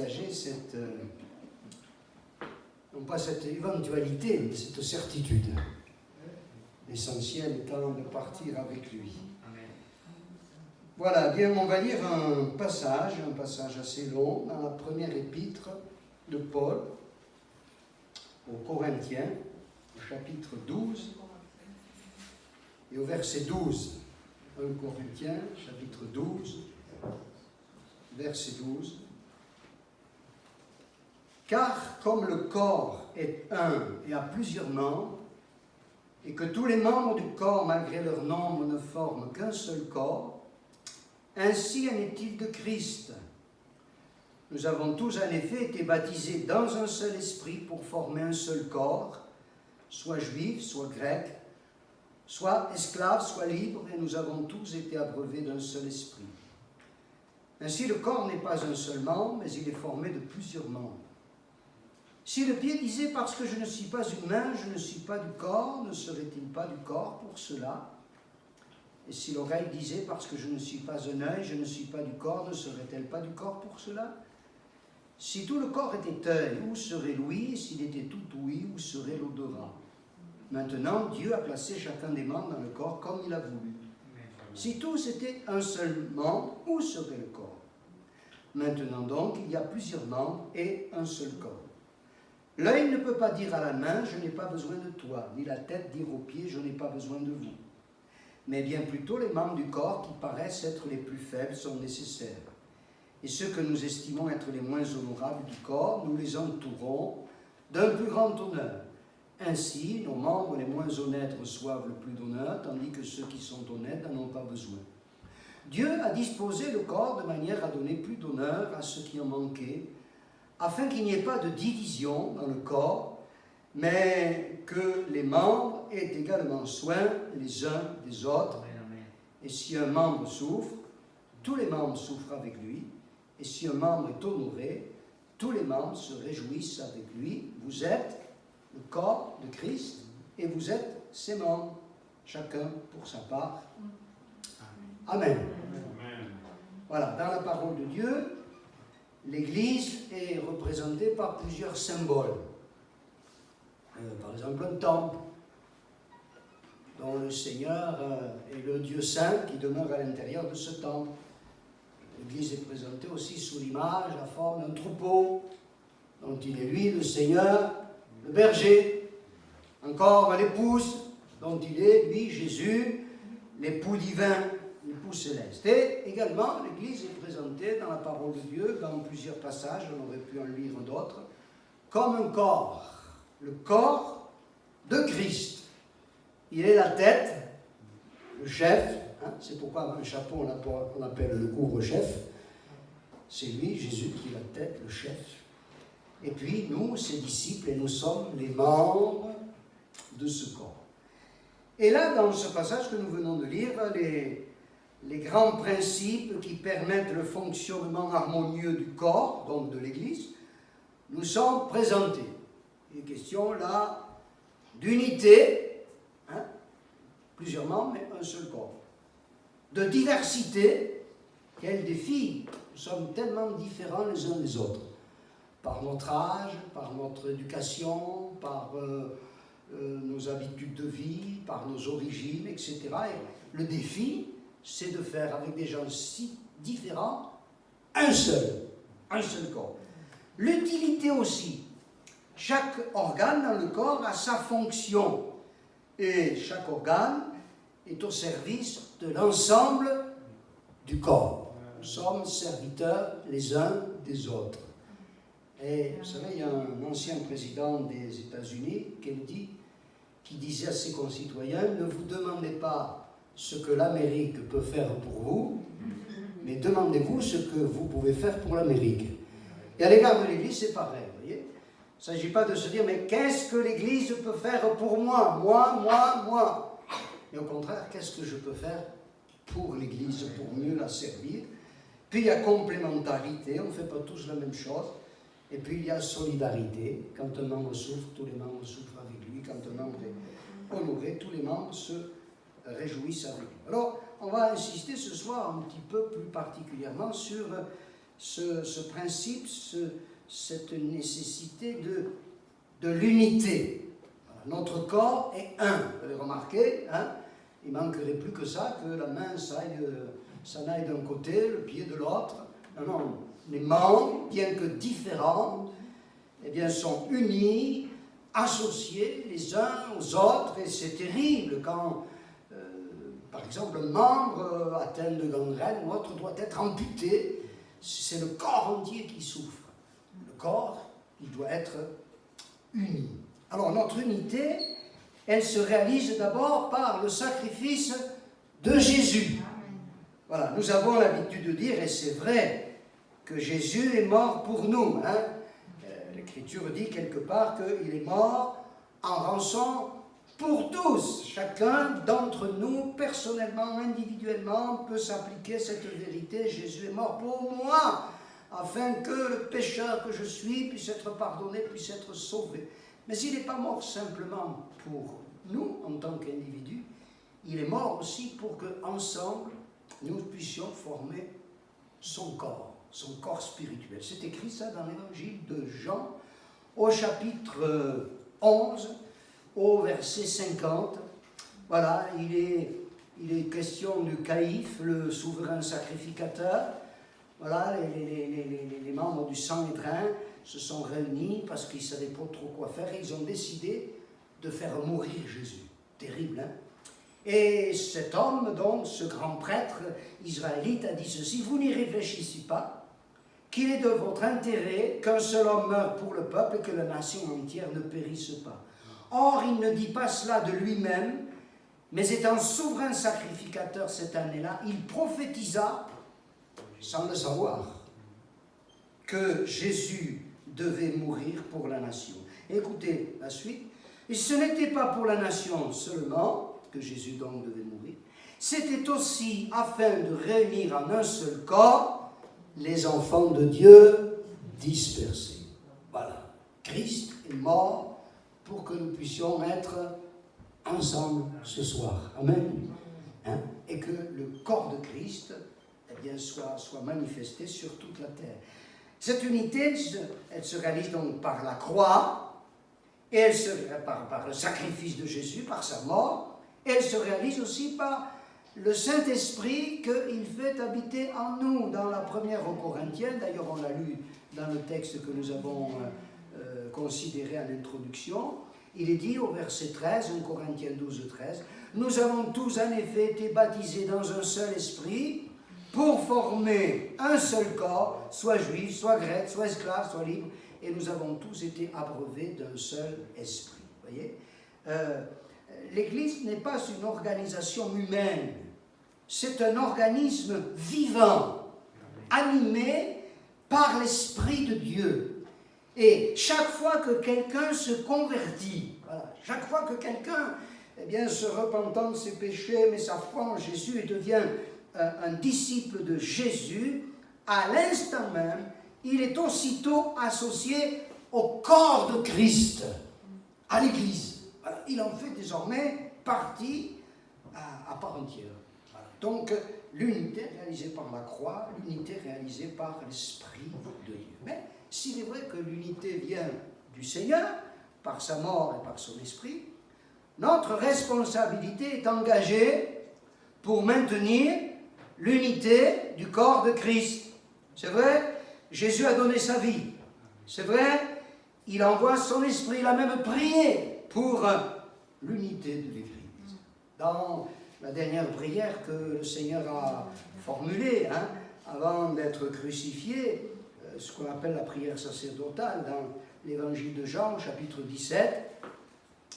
partager non pas cette éventualité, mais cette certitude. L'essentiel étant de partir avec lui. Voilà, bien, on va lire un passage assez long, dans la première épître de Paul aux Corinthiens, au chapitre 12, et au verset 12. 1 Corinthiens, chapitre 12, verset 12. Car comme le corps est un et a plusieurs membres, et que tous les membres du corps, malgré leur nombre, ne forment qu'un seul corps, ainsi en est-il de Christ. Nous avons tous en effet été baptisés dans un seul esprit pour former un seul corps, soit juifs, soit grecs, soit esclaves, soit libres, et nous avons tous été abreuvés d'un seul esprit. Ainsi le corps n'est pas un seul membre, mais il est formé de plusieurs membres. Si le pied disait « parce que je ne suis pas une main, je ne suis pas du corps », ne serait-il pas du corps pour cela? Et si l'oreille disait « parce que je ne suis pas un œil, je ne suis pas du corps », ne serait-elle pas du corps pour cela? Si tout le corps était œil, où serait l'ouïe? Et s'il était tout ouïe, où serait l'odorat? Maintenant, Dieu a placé chacun des membres dans le corps comme il a voulu. Si tous étaient un seul membre, où serait le corps? Maintenant donc, il y a plusieurs membres et un seul corps. L'œil ne peut pas dire à la main « je n'ai pas besoin de toi », ni la tête dire aux pieds « je n'ai pas besoin de vous ». Mais bien plutôt les membres du corps qui paraissent être les plus faibles sont nécessaires. Et ceux que nous estimons être les moins honorables du corps, nous les entourons d'un plus grand honneur. Ainsi, nos membres les moins honnêtes reçoivent le plus d'honneur, tandis que ceux qui sont honnêtes n'en ont pas besoin. Dieu a disposé le corps de manière à donner plus d'honneur à ceux qui en manquaient, afin qu'il n'y ait pas de division dans le corps, mais que les membres aient également soin les uns des autres. Et si un membre souffre, tous les membres souffrent avec lui. Et si un membre est honoré, tous les membres se réjouissent avec lui. Vous êtes le corps de Christ et vous êtes ses membres, chacun pour sa part. Amen. Voilà, dans la parole de Dieu, l'Église est représentée par plusieurs symboles. Par exemple, un temple, dont le Seigneur est le Dieu saint qui demeure à l'intérieur de ce temple. L'Église est présentée aussi sous l'image, la forme d'un troupeau, dont il est lui, le Seigneur, le berger. Encore l'épouse, dont il est, lui, Jésus, l'époux divin, l'époux céleste. Et également, l'Église est présentée dans la parole de Dieu, dans plusieurs passages, on aurait pu en lire d'autres, comme un corps, le corps de Christ. Il est la tête, le chef, hein, c'est pourquoi un chapeau on appelle le couvre-chef. C'est lui, Jésus, qui est la tête, le chef. Et puis nous, ses disciples, et nous sommes les membres de ce corps. Et là, dans ce passage que nous venons de lire, les grands principes qui permettent le fonctionnement harmonieux du corps, donc de l'Église, nous sont présentés. Il est question là d'unité, hein, plusieurs membres, mais un seul corps. De diversité, quel défi! Nous sommes tellement différents les uns des autres, par notre âge, par notre éducation, par nos habitudes de vie, par nos origines, etc. Et le défi, c'est de faire avec des gens si différents un seul corps. L'utilité aussi. Chaque organe dans le corps a sa fonction et chaque organe est au service de l'ensemble du corps. Nous sommes serviteurs les uns des autres. Et vous savez, il y a un ancien président des États-Unis, Kennedy, qui disait à ses concitoyens « Ne vous demandez pas ce que l'Amérique peut faire pour vous, mais demandez-vous ce que vous pouvez faire pour l'Amérique. » Et à l'égard de l'Église, c'est pareil, vous voyez. Il ne s'agit pas de se dire « Mais qu'est-ce que l'Église peut faire pour moi? Moi. » Et au contraire, qu'est-ce que je peux faire pour l'Église, pour mieux la servir? Puis il y a complémentarité, on ne fait pas tous la même chose. Et puis il y a solidarité. Quand un membre souffre, tous les membres souffrent avec lui. Quand un membre est honoré, tous les membres se réjouissent avec lui. Alors, on va insister ce soir un petit peu plus particulièrement sur ce principe, cette nécessité de l'unité. Voilà, notre corps est un. Vous avez remarqué, hein, il ne manquerait plus que ça, que la main s'en aille d'un côté, le pied de l'autre. Non, non, les membres, bien que différents, eh bien, sont unis, associés les uns aux autres, et c'est terrible quand, par exemple, un membre atteint de gangrène, l'autre doit être amputé. C'est le corps entier qui souffre. Le corps, il doit être uni. Alors, notre unité, elle se réalise d'abord par le sacrifice de Jésus. Voilà, nous avons l'habitude de dire, et c'est vrai, que Jésus est mort pour nous. Hein. L'Écriture dit quelque part qu'il est mort en rançon pour tous. Chacun d'entre nous, personnellement, individuellement, peut s'appliquer cette vérité. Jésus est mort pour moi, afin que le pécheur que je suis puisse être pardonné, puisse être sauvé. Mais il n'est pas mort simplement pour nous, en tant qu'individus. Il est mort aussi pour qu'ensemble, nous puissions former son corps spirituel. C'est écrit ça dans l'évangile de Jean, au chapitre 11, au verset 50. Voilà, il est question de Caïphe, le souverain sacrificateur. Voilà, les membres du Sanhédrin se sont réunis parce qu'ils ne savaient pas trop quoi faire et ils ont décidé de faire mourir Jésus. Terrible, hein? Et cet homme, donc, ce grand prêtre israélite, a dit ceci: vous n'y réfléchissez pas, qu'il est de votre intérêt qu'un seul homme meure pour le peuple et que la nation entière ne périsse pas. Or, il ne dit pas cela de lui-même, mais étant souverain sacrificateur cette année-là, il prophétisa, sans le savoir, que Jésus devait mourir pour la nation. Écoutez la suite. Et ce n'était pas pour la nation seulement que Jésus donc devait mourir, c'était aussi afin de réunir en un seul corps les enfants de Dieu dispersés. Voilà, Christ est mort pour que nous puissions être ensemble ce soir. Amen. Hein? Et que le corps de Christ, eh bien, soit manifesté sur toute la terre. Cette unité, elle se réalise donc par la croix, et elle se par le sacrifice de Jésus, par sa mort. Et elle se réalise aussi par le Saint-Esprit qu'il fait habiter en nous. Dans la première aux Corinthiens, d'ailleurs on l'a lu dans le texte que nous avons considéré en introduction, il est dit au verset 13, 1 Corinthiens 12, 13, « Nous avons tous en effet été baptisés dans un seul esprit pour former un seul corps, soit juif, soit grec, soit esclave, soit libre, et nous avons tous été abreuvés d'un seul esprit. » Vous voyez, l'Église n'est pas une organisation humaine, c'est un organisme vivant, animé par l'Esprit de Dieu. Et chaque fois que quelqu'un se convertit, voilà, chaque fois que quelqu'un se repentant de ses péchés, met sa foi en Jésus et devient un disciple de Jésus, à l'instant même, il est aussitôt associé au corps de Christ, à l'Église. Voilà, il en fait désormais partie à part entière. Voilà. Donc, l'unité réalisée par la croix, l'unité réalisée par l'Esprit de Dieu. Mais s'il est vrai que l'unité vient du Seigneur, par sa mort et par son Esprit, notre responsabilité est engagée pour maintenir l'unité du corps de Christ. C'est vrai, Jésus a donné sa vie. C'est vrai, il envoie son Esprit, il a même prié pour l'unité de l'Église. Dans la dernière prière que le Seigneur a formulée, avant d'être crucifié, ce qu'on appelle la prière sacerdotale, dans l'évangile de Jean, chapitre 17,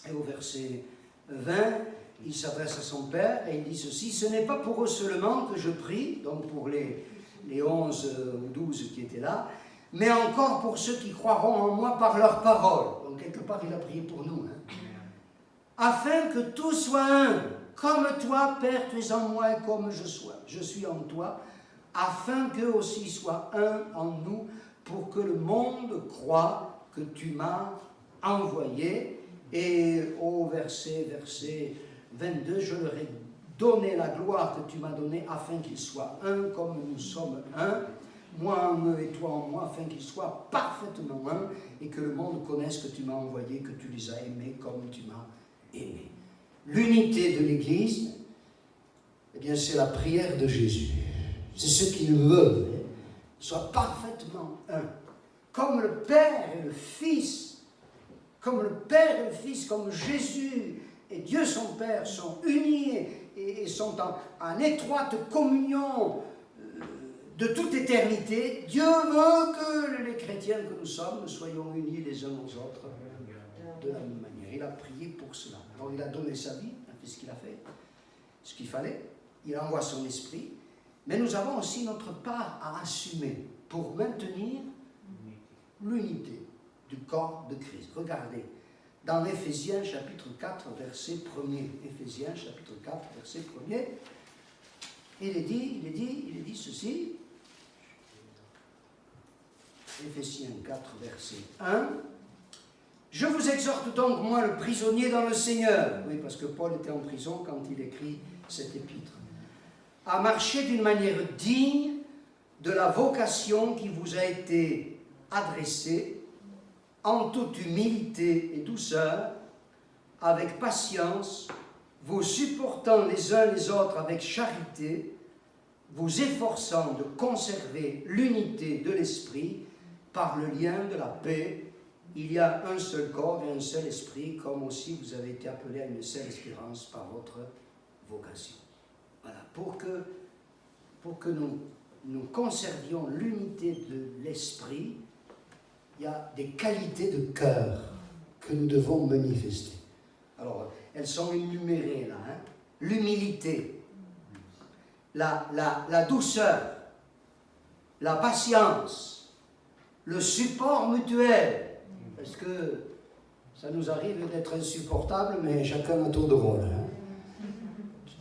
et au verset 20, il s'adresse à son Père et il dit ceci: « Ce n'est pas pour eux seulement que je prie, donc pour les 11 ou 12 qui étaient là, mais encore pour ceux qui croiront en moi par leur parole. » Donc quelque part, il a prié pour nous. Afin que tout soit un, comme toi, Père, tu es en moi et comme je suis en toi, afin qu'eux aussi soient un en nous, pour que le monde croie que tu m'as envoyé. Et au verset 22, je leur ai donné la gloire que tu m'as donnée, afin qu'ils soient un comme nous sommes un. moi en eux et toi en moi, afin qu'ils soient parfaitement un, et que le monde connaisse que tu m'as envoyé, que tu les as aimés comme tu m'as aimé. L'unité de l'Église, eh bien, c'est la prière de Jésus. C'est ce qu'il veut, soit parfaitement un. Comme le Père et le Fils, comme le Père et le Fils, comme Jésus et Dieu son Père sont unis et sont en étroite communion de toute éternité, Dieu veut que les chrétiens que nous sommes soyons unis les uns aux autres de la même manière. Il a prié pour cela. Alors il a donné sa vie, il a fait ce qu'il a fait, ce qu'il fallait, il envoie son esprit, mais nous avons aussi notre part à assumer pour maintenir l'unité du corps de Christ. Regardez, dans Éphésiens chapitre 4, verset 1er, Éphésiens chapitre 4, verset 1er, il est dit ceci, Éphésiens 4, verset 1, « Je vous exhorte donc, moi le prisonnier dans le Seigneur », oui, parce que Paul était en prison quand il écrit cette épître, « à marcher d'une manière digne de la vocation qui vous a été adressée, en toute humilité et douceur, avec patience, vous supportant les uns les autres avec charité, vous efforçant de conserver l'unité de l'esprit par le lien de la paix. Il y a un seul corps et un seul esprit, comme aussi vous avez été appelés à une seule espérance par votre vocation. » Voilà, pour que nous conservions l'unité de l'esprit, il y a des qualités de cœur que nous devons manifester. Alors, elles sont énumérées là. Hein? L'humilité, la douceur, la patience, le support mutuel. Parce que ça nous arrive d'être insupportables, mais chacun à tour de rôle. Hein?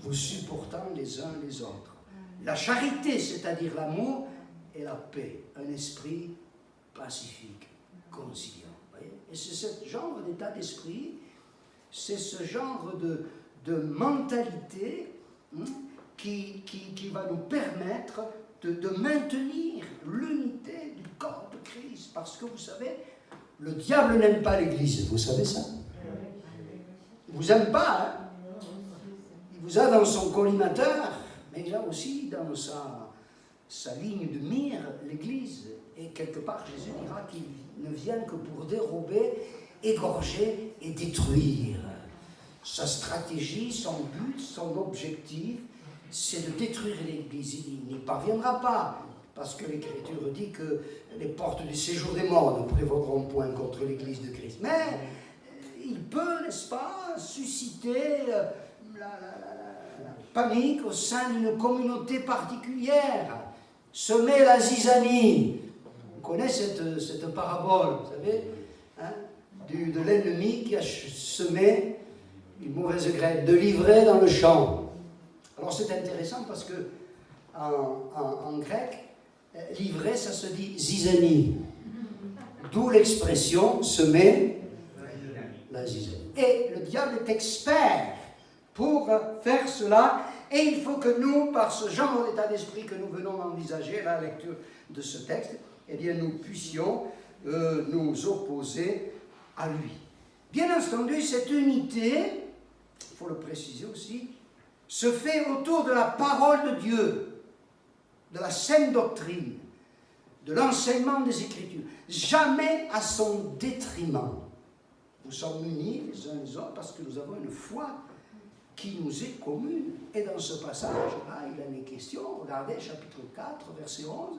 Vous supportant les uns les autres. La charité, c'est-à-dire l'amour, et la paix, un esprit pacifique, conciliant. Et c'est ce genre d'état d'esprit, c'est ce genre de mentalité qui va nous permettre de maintenir l'unité du corps de Christ. Parce que vous savez, le diable n'aime pas l'Église, vous savez ça? Il ne vous aime pas, hein? Il vous a dans son collimateur, mais il a aussi dans sa ligne de mire l'Église. Et quelque part, Jésus dira qu'il ne vient que pour dérober, égorger et détruire. Sa stratégie, son but, son objectif, c'est de détruire l'Église. Il n'y parviendra pas, parce que l'Écriture dit que les portes du séjour des morts ne prévaudront point contre l'Église de Christ. Mais il peut, n'est-ce pas, susciter la panique au sein d'une communauté particulière, semer la zizanie. On connaît cette parabole, vous savez, hein, de l'ennemi qui a semé une mauvaise graine, de l'ivraie dans le champ. Alors c'est intéressant parce que en grec, l'ivraie, ça se dit zizanie. D'où l'expression semer la zizanie. Et le diable est expert pour faire cela. Et il faut que nous, par ce genre d'état d'esprit que nous venons d'envisager, la lecture de ce texte, eh bien nous puissions nous opposer à lui. Bien entendu, cette unité, il faut le préciser aussi, se fait autour de la parole de Dieu, de la saine doctrine, de l'enseignement des Écritures, jamais à son détriment. Nous sommes unis les uns les autres parce que nous avons une foi qui nous est commune. Et dans ce passage-là, il en est question, regardez, chapitre 4, verset 11,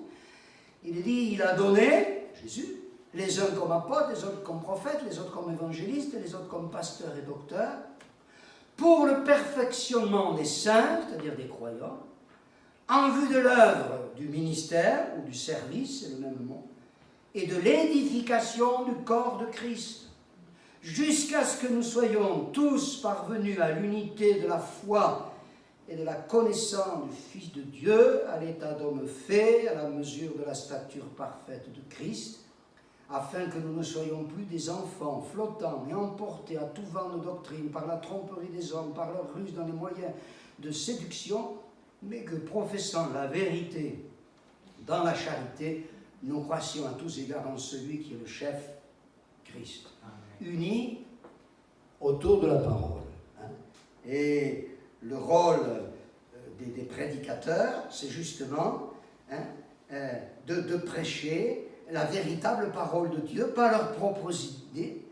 il est dit, il a donné, Jésus, les uns comme apôtres, les autres comme prophètes, les autres comme évangélistes, les autres comme pasteurs et docteurs, pour le perfectionnement des saints, c'est-à-dire des croyants, en vue de l'œuvre du ministère ou du service, c'est le même mot, et de l'édification du corps de Christ, jusqu'à ce que nous soyons tous parvenus à l'unité de la foi et de la connaissance du Fils de Dieu, à l'état d'homme fait, à la mesure de la stature parfaite de Christ, afin que nous ne soyons plus des enfants flottants et emportés à tout vent de doctrine par la tromperie des hommes, par leur ruse dans les moyens de séduction, mais que professant la vérité dans la charité, nous croissions à tous égards en celui qui est le chef, Christ. Unis autour de la parole. Hein. Et le rôle des prédicateurs, c'est justement de prêcher la véritable parole de Dieu, pas leurs propres idées.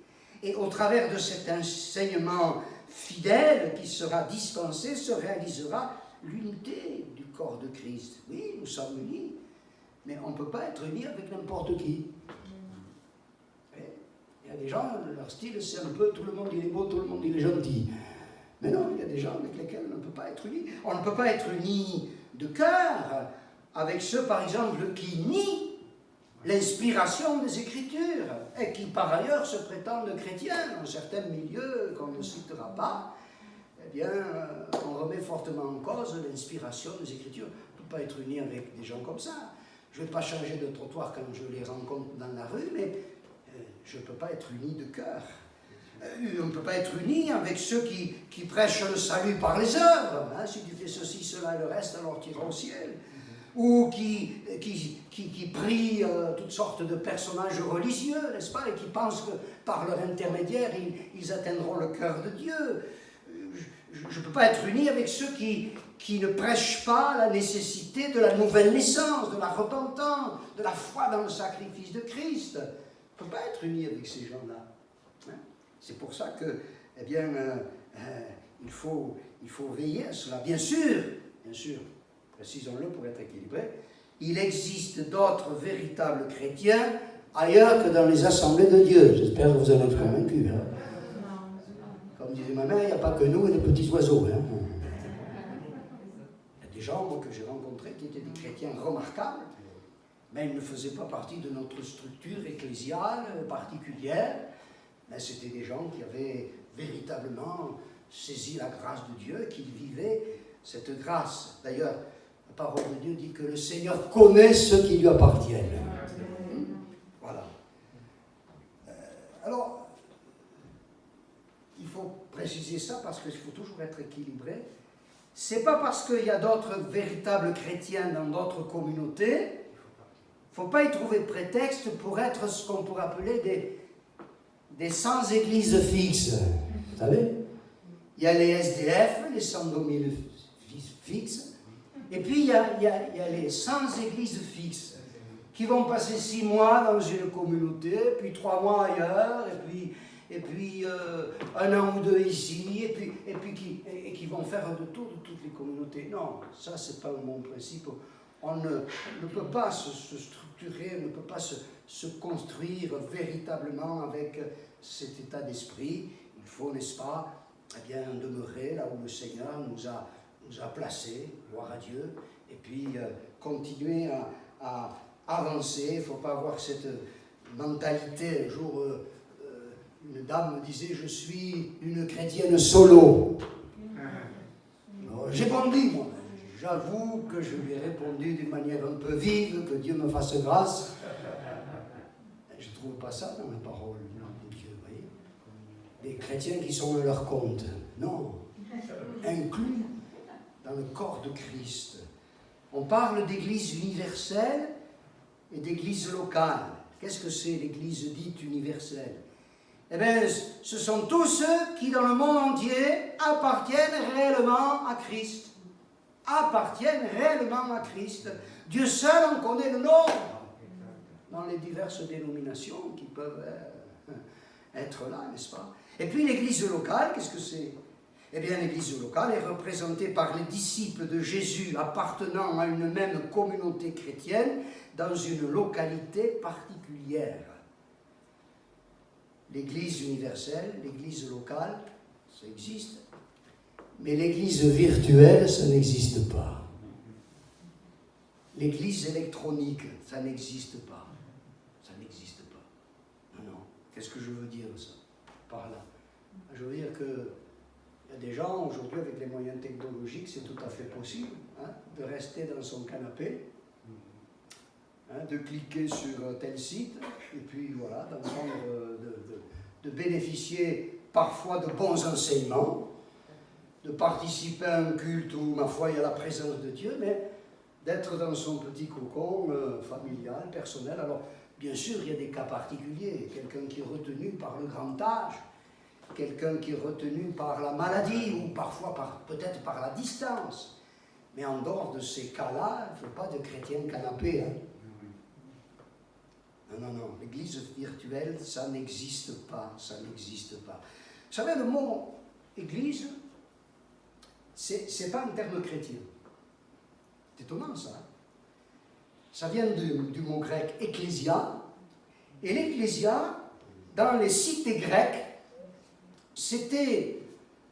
Et au travers de cet enseignement fidèle qui sera dispensé, se réalisera l'unité du corps de Christ. Oui, nous sommes unis, mais on ne peut pas être unis avec n'importe qui. Il y a des gens, leur style, c'est un peu tout le monde il est beau, tout le monde il est gentil. Mais non, il y a des gens avec lesquels on ne peut pas être unis. On ne peut pas être unis de cœur avec ceux, par exemple, qui nient l'inspiration des Écritures et qui, par ailleurs, se prétendent chrétiens dans certains milieux qu'on ne citera pas. Eh bien, on remet fortement en cause l'inspiration des Écritures. On ne peut pas être unis avec des gens comme ça. Je ne vais pas changer de trottoir quand je les rencontre dans la rue, mais je ne peux pas être uni de cœur. On ne peut pas être uni avec ceux qui prêchent le salut par les œuvres. Hein, si tu fais ceci, cela et le reste, alors tu iras au ciel. Ou qui prient toutes sortes de personnages religieux, n'est-ce pas, et qui pensent que par leur intermédiaire, ils atteindront le cœur de Dieu. Je ne peux pas être uni avec ceux qui ne prêchent pas la nécessité de la nouvelle naissance, de la repentance, de la foi dans le sacrifice de Christ. On ne peut pas être uni avec ces gens-là. Hein? C'est pour ça que, eh bien, il faut veiller à cela. Bien sûr, précisons-le pour être équilibré, il existe d'autres véritables chrétiens ailleurs que dans les assemblées de Dieu. J'espère que vous en êtes convaincus. Hein? Comme disait ma mère, il n'y a pas que nous et les petits oiseaux. Hein? Il y a des gens moi, que j'ai rencontrés qui étaient des chrétiens remarquables, mais ils ne faisaient pas partie de notre structure ecclésiale particulière. Mais c'était des gens qui avaient véritablement saisi la grâce de Dieu, qui vivaient cette grâce. D'ailleurs, la parole de Dieu dit que le Seigneur connaît ceux qui lui appartiennent. Voilà. Alors, il faut préciser ça parce qu'il faut toujours être équilibré. C'est pas parce qu'il y a d'autres véritables chrétiens dans d'autres communautés, il ne faut pas y trouver prétexte pour être ce qu'on pourrait appeler des sans-églises fixes. Vous savez, il y a les SDF, les sans-domicile fixes, et puis il y a les sans-églises fixes qui vont passer 6 mois dans une communauté, puis 3 mois ailleurs, et puis 1 an ou 2 ici, et qui vont faire le tour de toutes les communautés. Non, ça c'est pas un bon principe. On ne peut pas se structurer, on ne peut pas se construire véritablement avec cet état d'esprit. Il faut, n'est-ce pas, eh bien, demeurer là où le Seigneur nous a placés, gloire à Dieu, et puis continuer à avancer. Il ne faut pas avoir cette mentalité. Un jour, une dame me disait, je suis une chrétienne solo. J'ai bondi, moi. J'avoue que je lui ai répondu d'une manière un peu vive, que Dieu me fasse grâce. Je ne trouve pas ça dans la parole de Dieu, vous voyez. Les chrétiens qui sont à leur compte. Non. Inclus dans le corps de Christ. On parle d'église universelle et d'église locale. Qu'est-ce que c'est l'église dite universelle? Eh bien, ce sont tous ceux qui, dans le monde entier, appartiennent réellement à Christ. Appartiennent réellement à Christ. Dieu seul en connaît le nombre dans les diverses dénominations qui peuvent être là, n'est-ce pas? Et puis l'église locale, qu'est-ce que c'est? Eh bien, l'église locale est représentée par les disciples de Jésus appartenant à une même communauté chrétienne dans une localité particulière. L'église universelle, l'église locale, ça existe. Mais l'église virtuelle, ça n'existe pas. L'église électronique, ça n'existe pas. Ça n'existe pas. Non, non. Qu'est-ce que je veux dire ça, par là? Je veux dire que il y a des gens, aujourd'hui, avec les moyens technologiques, c'est tout à fait possible de rester dans son canapé, de cliquer sur tel site, et puis voilà, d'entendre, de bénéficier parfois de bons enseignements, de participer à un culte où, ma foi, il y a la présence de Dieu, mais d'être dans son petit cocon familial, personnel. Alors, bien sûr, il y a des cas particuliers. Quelqu'un qui est retenu par le grand âge, quelqu'un qui est retenu par la maladie ou parfois peut-être par la distance. Mais en dehors de ces cas-là, il ne faut pas de chrétien canapé. Hein. Non, non, non. L'église virtuelle, ça n'existe pas. Ça n'existe pas. Vous savez, le mot église, c'est pas un terme chrétien. C'est étonnant, ça. Hein. Ça vient du mot grec ecclésia. Et l'ecclésia, dans les cités grecques, c'était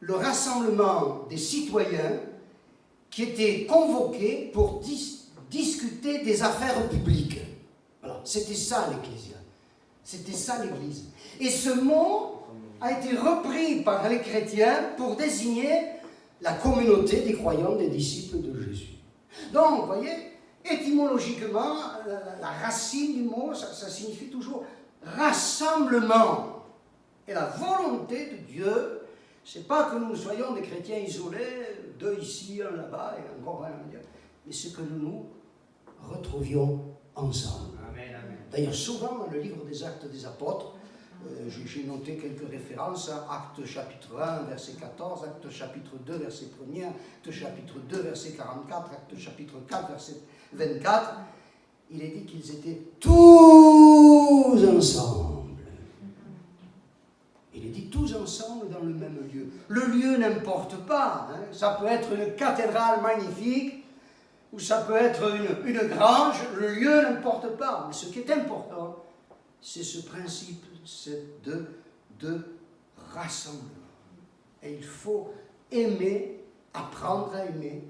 le rassemblement des citoyens qui étaient convoqués pour discuter des affaires publiques. Voilà, c'était ça l'ecclésia. C'était ça l'église. Et ce mot a été repris par les chrétiens pour désigner la communauté des croyants, des disciples de Jésus. Donc, vous voyez, étymologiquement, la racine du mot, ça signifie toujours rassemblement. Et la volonté de Dieu, c'est pas que nous soyons des chrétiens isolés, deux ici, un là-bas, et encore un là, mais c'est que nous nous retrouvions ensemble. D'ailleurs, souvent dans le livre des Actes des Apôtres, j'ai noté quelques références, Actes chapitre 1, verset 14, Actes chapitre 2, verset 1er, Actes chapitre 2, verset 44, Actes chapitre 4, verset 24, il est dit qu'ils étaient tous ensemble. Il est dit tous ensemble dans le même lieu. Le lieu n'importe pas, hein. Ça peut être une cathédrale magnifique, ou ça peut être une grange, le lieu n'importe pas. Mais ce qui est important, c'est ce principe, c'est de rassemblement. Et il faut aimer, apprendre à aimer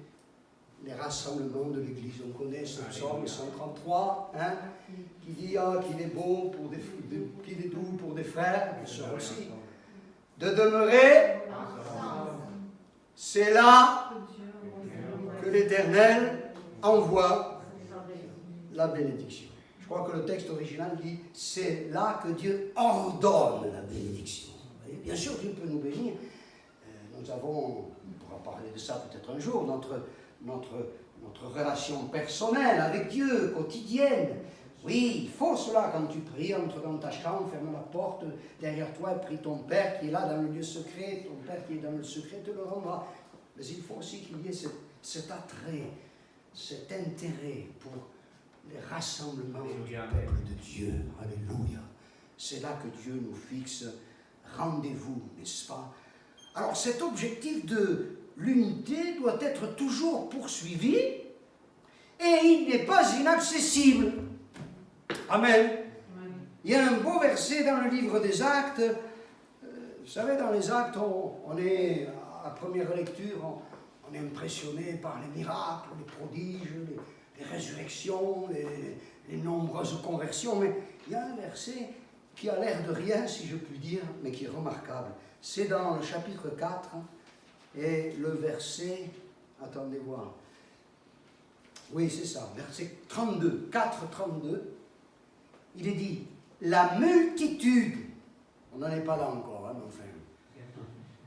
les rassemblements de l'Église. On connaît ce psaume 133, hein, qui dit qu'il est beau pour qu'il est doux pour des frères, et sœurs aussi, de demeurer. C'est là que l'Éternel envoie la bénédiction. Je crois que le texte original dit « c'est là que Dieu ordonne la bénédiction ». Bien sûr, Dieu peut nous bénir. Nous avons, on pourra parler de ça peut-être un jour, notre relation personnelle avec Dieu, quotidienne. Oui, il faut cela quand tu pries, entre dans ta chambre, ferme la porte derrière toi et prie ton Père qui est là dans le lieu secret, ton Père qui est dans le secret te le rendra. Mais il faut aussi qu'il y ait cet attrait, cet intérêt pour les rassemblements du peuple de Dieu. Alléluia. C'est là que Dieu nous fixe rendez-vous, n'est-ce pas? Alors cet objectif de l'unité doit être toujours poursuivi et il n'est pas inaccessible. Amen. Il y a un beau verset dans le livre des Actes. Vous savez, dans les Actes, on est, à première lecture, on est impressionné par les miracles, les prodiges, les résurrections, les nombreuses conversions. Mais il y a un verset qui a l'air de rien, si je puis dire, mais qui est remarquable. C'est dans le chapitre 4 et le verset, attendez voir, oui c'est ça, verset 32, 4, 32, il est dit, la multitude, on n'en est pas là encore, hein, enfin,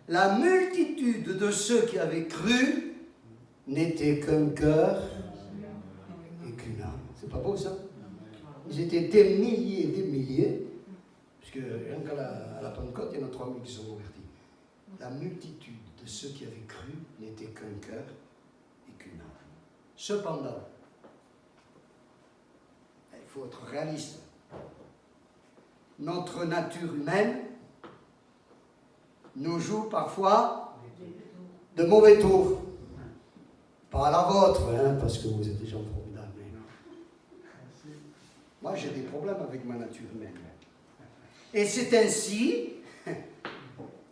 la multitude de ceux qui avaient cru n'était qu'un cœur et qu'une âme. C'est pas beau ça? Ils étaient des milliers, puisque rien qu'à la Pentecôte, il y en a 3000 qui sont convertis. La multitude de ceux qui avaient cru n'était qu'un cœur et qu'une âme. Cependant, il faut être réaliste. Notre nature humaine nous joue parfois de mauvais tours. Pas à la vôtre, hein, parce que vous êtes des gens formidables. Mais moi, j'ai des problèmes avec ma nature humaine. Et c'est ainsi,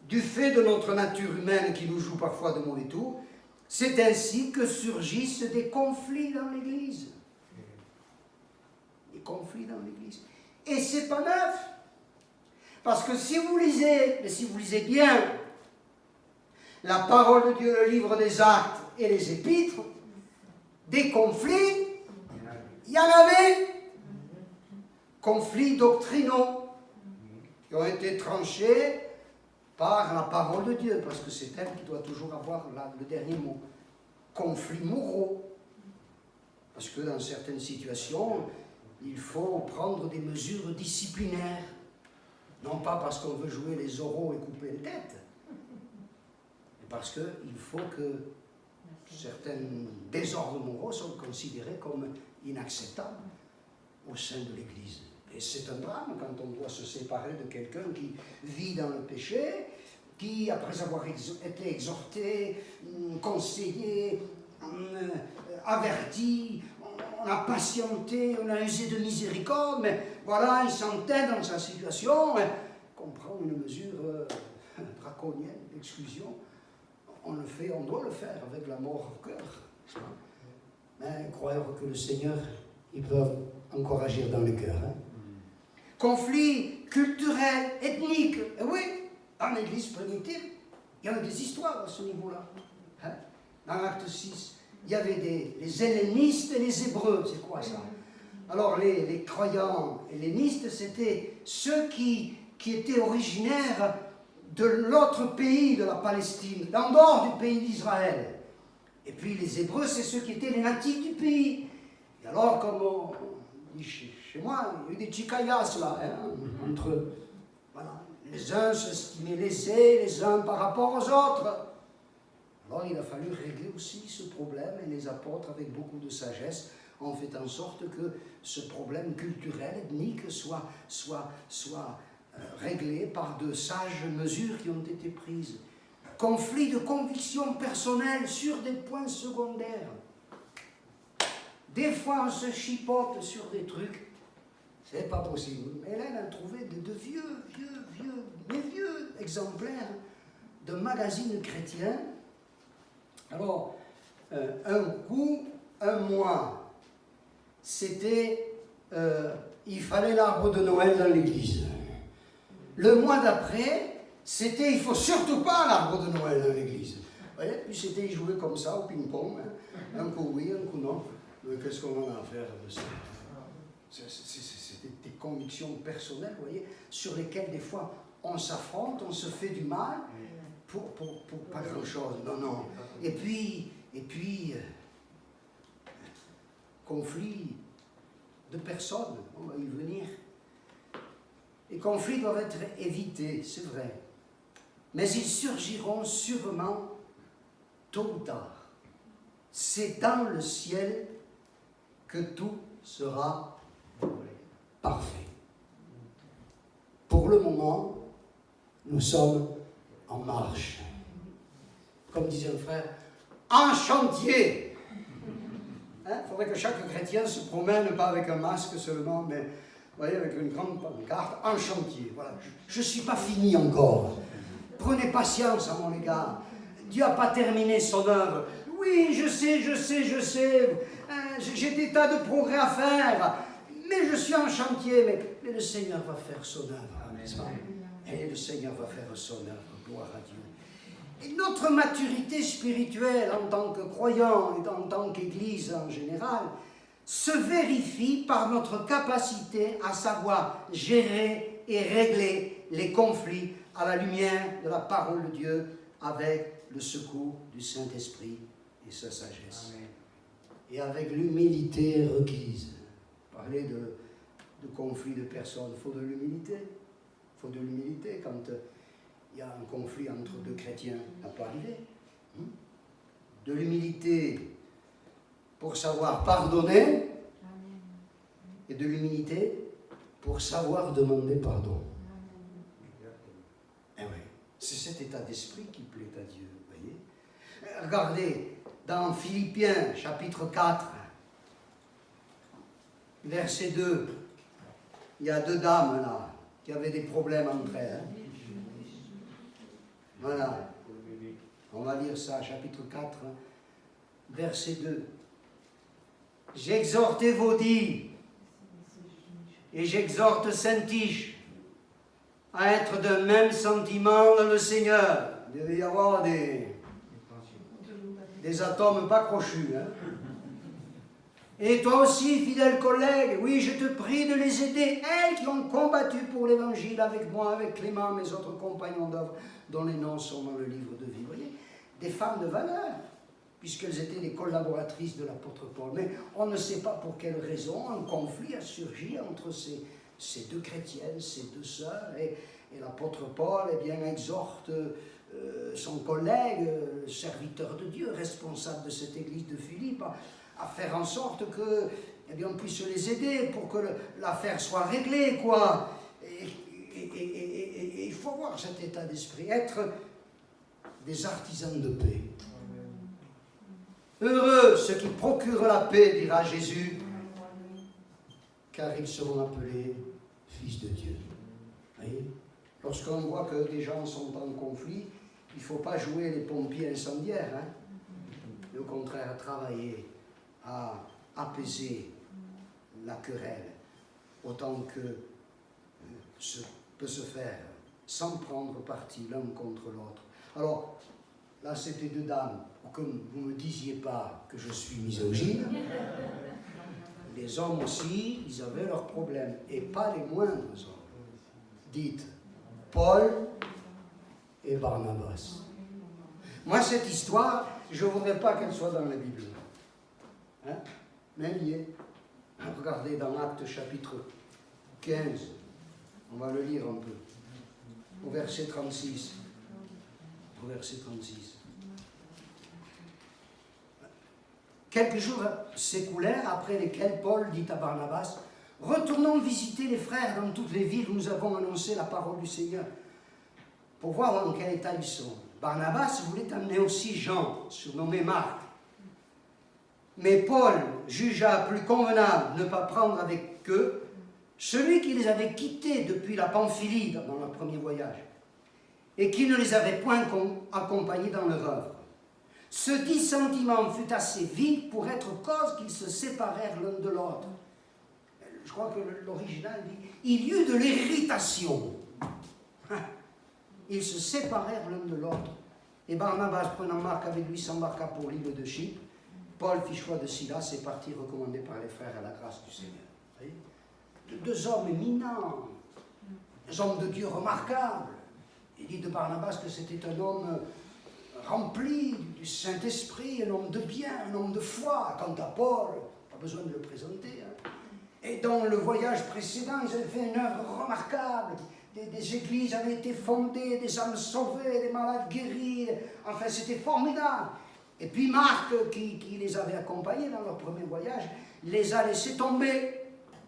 du fait de notre nature humaine qui nous joue parfois de mauvais tours, c'est ainsi que surgissent des conflits dans l'Église. Des conflits dans l'Église. Et c'est pas neuf. Parce que si vous lisez bien la parole de Dieu, le livre des Actes et les Épîtres, des conflits, il y en avait. Conflits doctrinaux qui ont été tranchés par la parole de Dieu, parce que c'est elle qui doit toujours avoir le dernier mot. Conflits moraux. Parce que dans certaines situations, il faut prendre des mesures disciplinaires. Non pas parce qu'on veut jouer les oraux et couper les têtes, mais parce qu'il faut que certains désordres moraux soient considérés comme inacceptables au sein de l'Église. Et c'est un drame quand on doit se séparer de quelqu'un qui vit dans le péché, qui, après avoir été exhorté, conseillé, averti, on a patienté, on a usé de miséricorde, mais voilà, il s'entête dans sa situation, qu'on prend une mesure draconienne d'exclusion. On doit le faire avec la mort au cœur. Mais croire que le Seigneur, il peut encore agir dans le cœur. Conflits culturels, ethniques, et oui, dans l'Église primitive, il y avait des histoires à ce niveau-là. Dans l'acte 6, il y avait les hellénistes et les hébreux. C'est quoi ça? Alors les croyants hellénistes, c'était ceux qui étaient originaires de l'autre pays de la Palestine, en dehors du pays d'Israël. Et puis les hébreux, c'est ceux qui étaient les natifs du pays. Et alors, comme on dit chez moi, il y a eu des tchikaïas là, entre eux. Voilà. Les uns s'estimaient lésés, les uns par rapport aux autres. Alors il a fallu régler aussi ce problème, et les apôtres, avec beaucoup de sagesse, ont fait en sorte que ce problème culturel, ethnique, soit réglé par de sages mesures qui ont été prises. Conflit de convictions personnelles sur des points secondaires. Des fois, on se chipote sur des trucs, c'est pas possible. Mais là, elle a trouvé de vieux exemplaires de magazines chrétiens. Alors, un mois, c'était, il fallait l'arbre de Noël dans l'église. Le mois d'après, c'était, il ne faut surtout pas l'arbre de Noël dans l'église. Vous voyez, puis c'était joué comme ça, au ping-pong, un coup oui, un coup non. Mais qu'est-ce qu'on en a à faire de ça? C'est des convictions personnelles, vous voyez, sur lesquelles des fois on s'affronte, on se fait du mal pour pas grand-chose. Non. Et puis conflit de personnes, on va y venir. Les conflits doivent être évités, c'est vrai. Mais ils surgiront sûrement tôt ou tard. C'est dans le ciel que tout sera parfait. Pour le moment, nous sommes en marche. Comme disait un frère, en chantier. Il faudrait que chaque chrétien se promène, pas avec un masque seulement, mais vous voyez, avec une grande pancarte, en chantier. Voilà. Je ne suis pas fini encore. Prenez patience à mon égard. Dieu n'a pas terminé son œuvre. Oui, je sais. J'ai des tas de progrès à faire. Mais je suis en chantier. Mais le Seigneur va faire son œuvre. Et le Seigneur va faire son œuvre. Gloire à Dieu. Et notre maturité spirituelle en tant que croyant et en tant qu'Église en général se vérifie par notre capacité à savoir gérer et régler les conflits à la lumière de la parole de Dieu avec le secours du Saint-Esprit et sa sagesse. Amen. Et avec l'humilité requise. Parler de conflits de personnes, il faut de l'humilité. Il faut de l'humilité quand il y a un conflit entre deux chrétiens, ça peut arriver. De l'humilité pour savoir pardonner et de l'humilité pour savoir demander pardon. Eh oui, c'est cet état d'esprit qui plaît à Dieu, vous voyez. Regardez, dans Philippiens, chapitre 4, verset 2, il y a deux dames là, qui avaient des problèmes entre elles. Voilà. On va lire ça, chapitre 4, verset 2. J'exhorte Évodie et j'exhorte Syntyche à être d'un même sentiment dans le Seigneur. Il devait y avoir des atomes pas crochus. Et toi aussi, fidèle collègue, oui, je te prie de les aider, elles qui ont combattu pour l'Évangile avec moi, avec Clément, mes autres compagnons d'œuvre, dont les noms sont dans le livre de vie. Vous voyez, des femmes de valeur. puisqu'elles étaient les collaboratrices de l'apôtre Paul. Mais on ne sait pas pour quelle raison un conflit a surgi entre ces deux chrétiennes, ces deux sœurs, et l'apôtre Paul exhorte son collègue, serviteur de Dieu, responsable de cette église de Philippe, à faire en sorte que, on puisse les aider pour que l'affaire soit réglée, quoi. Et il faut voir cet état d'esprit, être des artisans de paix. Heureux ceux qui procurent la paix, dira Jésus, car ils seront appelés fils de Dieu. Voyez ? Lorsqu'on voit que des gens sont en conflit, il ne faut pas jouer les pompiers incendiaires, hein, mais au contraire travailler à apaiser la querelle, autant que peut se faire, sans prendre parti l'un contre l'autre. Alors, là, c'était deux dames, comme vous ne me disiez pas que je suis misogyne, les hommes aussi, ils avaient leurs problèmes, et pas les moindres hommes. Dites, Paul et Barnabas. Moi, cette histoire, je ne voudrais pas qu'elle soit dans la Bible. Hein? Mais elle y est. Regardez dans Actes chapitre 15. On va le lire un peu. Au verset 36. Au verset 36. Quelques jours s'écoulèrent, après lesquels Paul dit à Barnabas, « Retournons visiter les frères dans toutes les villes où nous avons annoncé la parole du Seigneur, pour voir dans quel état ils sont. » Barnabas voulait amener aussi Jean, surnommé Marc. Mais Paul jugea plus convenable de ne pas prendre avec eux celui qui les avait quittés depuis la Pamphylie dans leur premier voyage, et qui ne les avait point accompagnés dans leur œuvre. Ce dissentiment fut assez vif pour être cause qu'ils se séparèrent l'un de l'autre. Je crois que l'original dit « il y eut de l'irritation ». Ils se séparèrent l'un de l'autre. Et Barnabas, prenant Marc avec lui, s'embarqua pour l'île de Chypre. Paul fit choix de Silas et partit recommandé par les frères à la grâce du Seigneur. Vous voyez ? Deux hommes éminents, des hommes de Dieu remarquables. Il dit de Barnabas que c'était un homme rempli du Saint-Esprit, un homme de bien, un homme de foi. Quant à Paul, pas besoin de le présenter. Hein. Et dans le voyage précédent, ils avaient fait une œuvre remarquable. Des églises avaient été fondées, des âmes sauvées, des malades guéris. Enfin, c'était formidable. Et puis Marc, qui les avait accompagnés dans leur premier voyage, les a laissés tomber.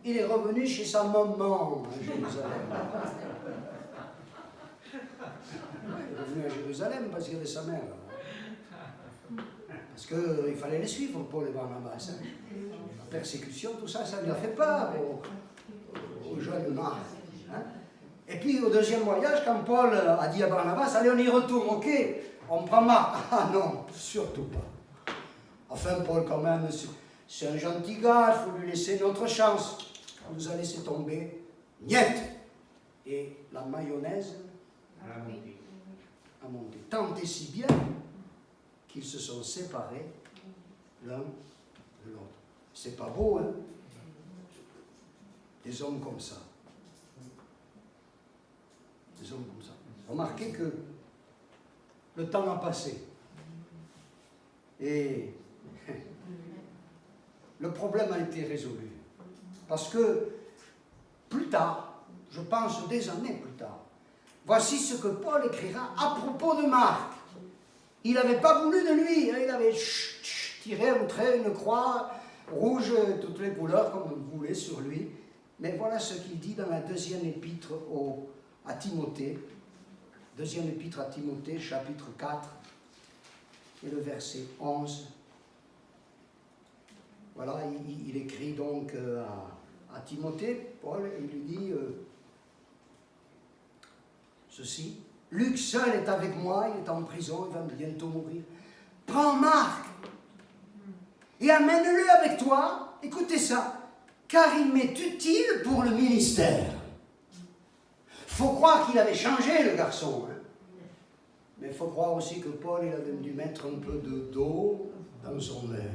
Il est revenu chez sa maman à Jérusalem. Il est revenu à Jérusalem parce qu'il y avait sa mère. Parce qu'il fallait les suivre, Paul et Barnabas. Hein. La persécution, tout ça, ça lui a fait peur aux jeunes Marc. Hein. Et puis au deuxième voyage, quand Paul a dit à Barnabas, allez on y retourne, ok, on prend Marc. Ah non, surtout pas. Enfin Paul quand même, c'est un gentil gars, il faut lui laisser notre chance. On nous a laissé tomber, niet. Et la mayonnaise a monté. Tant et si bien qu'ils se sont séparés l'un de l'autre. C'est pas beau, hein? Des hommes comme ça. Des hommes comme ça. Remarquez que le temps a passé. Et le problème a été résolu. Parce que plus tard, je pense des années plus tard, voici ce que Paul écrira à propos de Marc. Il n'avait pas voulu de lui, hein, il avait tiré un trait, une croix rouge, toutes les couleurs comme vous voulez sur lui. Mais voilà ce qu'il dit dans la deuxième épître à Timothée. Deuxième épître à Timothée, chapitre 4, et le verset 11. Voilà, il écrit donc à Timothée, Paul, et il lui dit ceci. Luc seul est avec moi, il est en prison, il va bientôt mourir. Prends Marc et amène-le avec toi, écoutez ça, car il m'est utile pour le ministère. Il faut croire qu'il avait changé le garçon, hein. Mais il faut croire aussi que Paul, il avait dû mettre un peu d'eau dans son lait.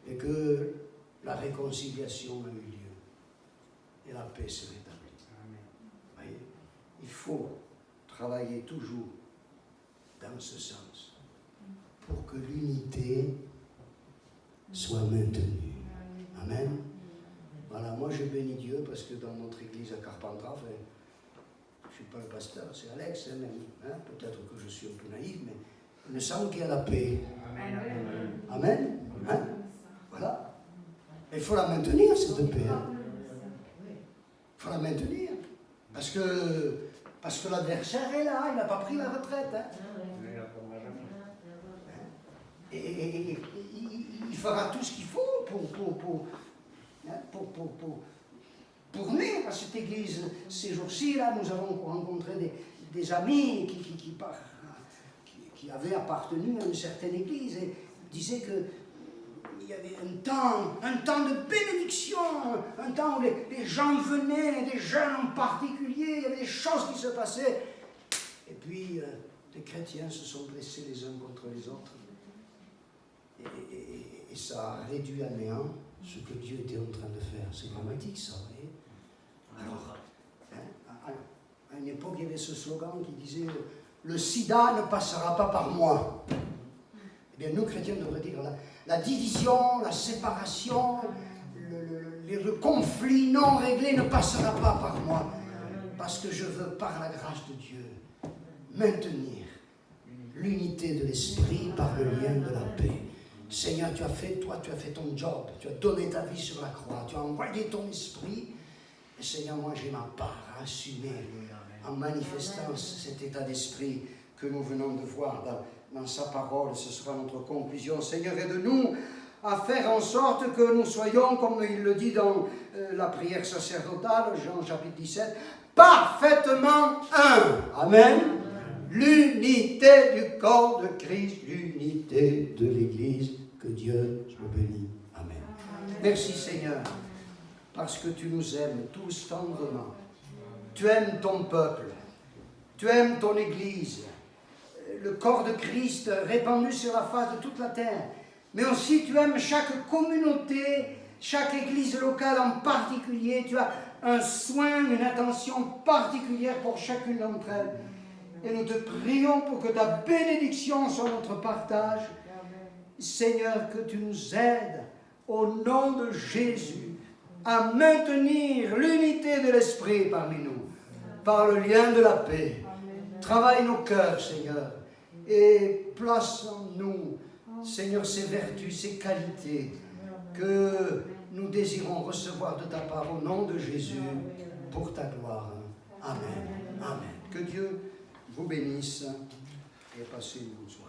Et que la réconciliation a eu lieu. Et la paix se rétablit. Vous voyez ? Il faut travailler toujours dans ce sens. pour que l'unité soit maintenue. Amen. Voilà, moi je bénis Dieu parce que dans notre église à Carpentras, enfin, je ne suis pas le pasteur, c'est Alex, hein, peut-être que je suis un peu naïf, mais il me semble qu'il y a la paix. Amen. Hein? Voilà. Il faut la maintenir, cette paix. Il faut la maintenir. Parce que l'adversaire est là, il n'a pas pris la retraite. Hein. Et il fera tout ce qu'il faut pour venir à cette église. Ces jours-ci, là, nous avons rencontré des amis qui avaient appartenu à une certaine église et disaient qu'il y avait un temps de bénédiction, un temps où les gens venaient, des jeunes en particulier, il y avait des choses qui se passaient. Et puis, des chrétiens se sont blessés les uns contre les autres. Et ça a réduit à néant ce que Dieu était en train de faire. C'est dramatique, ça, vous voyez. Alors, à une époque, il y avait ce slogan qui disait « Le sida ne passera pas par moi ». Eh bien, nous, chrétiens, on devrait dire la division, la séparation, le conflit non réglé ne passera pas par moi. Parce que je veux, par la grâce de Dieu, maintenir l'unité de l'esprit par le lien de la paix. Seigneur, tu as fait ton job, tu as donné ta vie sur la croix, tu as envoyé ton esprit. Et Seigneur, moi j'ai ma part à assumer en manifestant cet état d'esprit que nous venons de voir dans sa parole. Ce sera notre conclusion. Seigneur, aide-nous à faire en sorte que nous soyons, comme il le dit dans la prière sacerdotale, Jean chapitre 17, parfaitement un. Amen. L'unité du corps de Christ, l'unité de l'Église, que Dieu soit béni. Amen. Merci Seigneur, parce que tu nous aimes tous tendrement. Tu aimes ton peuple, tu aimes ton Église, le corps de Christ répandu sur la face de toute la terre. Mais aussi tu aimes chaque communauté, chaque Église locale en particulier. Tu as un soin, une attention particulière pour chacune d'entre elles. Et nous te prions pour que ta bénédiction soit notre partage. Seigneur, que tu nous aides, au nom de Jésus, à maintenir l'unité de l'esprit parmi nous, par le lien de la paix. Travaille nos cœurs, Seigneur, et place en nous, Seigneur, ces vertus, ces qualités que nous désirons recevoir de ta part au nom de Jésus, pour ta gloire. Amen. Amen. Que Dieu vous bénisse et passez une bonne soirée.